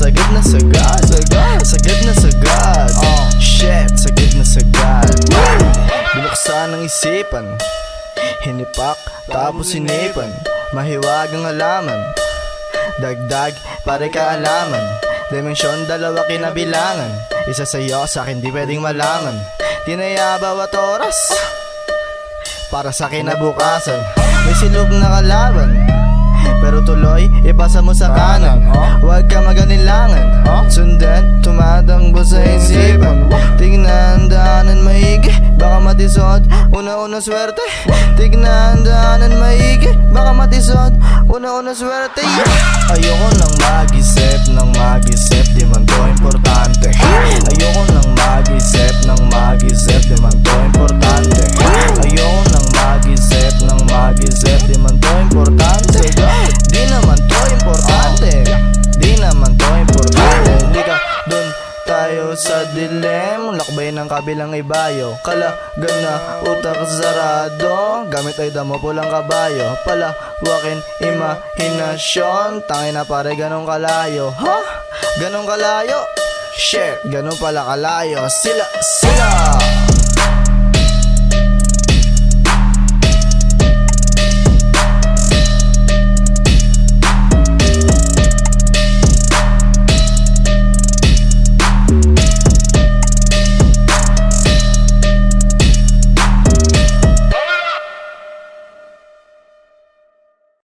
Sagad na sagad, sagad na sagad. Shit, sagad na sagad. Binuksan ang isipan, hinipak tapos sinipan. Mahiwag ang halaman, dagdag pare kaalaman. Dimensyon dalawa kinabilangan, isa sa'yo sa'kin di pwedeng malaman. Tinaya bawat oras para sa kinabukasan. May silog na kalaban, pero tuloy ipasa mo sa kanan. Huwag ka maganilangan, sundan tumatangbo sa isipan. Tignan daanan maigi, baka matisod una-una swerte. Tignan daanan maigi, baka matisod una-una swerte. Ayoko nang mag-isip ng mag-isip, di man to importante. Ayoko nang mag-isip ng mag-isip, di man to importante. Ayoko nang mag-isip ng mag-isip, di man to importante. Di naman to importante, di naman to importante. Hindi ka dun tayo sa dilim, lakbay ng kabilang ibayo. Kalagan na utak sarado, gamit ay damo pulang kabayo. Palawakin imahinasyon, tangin na pare ganong kalayo. Ha? Ganong kalayo? Shit, ganon pala kalayo. Sila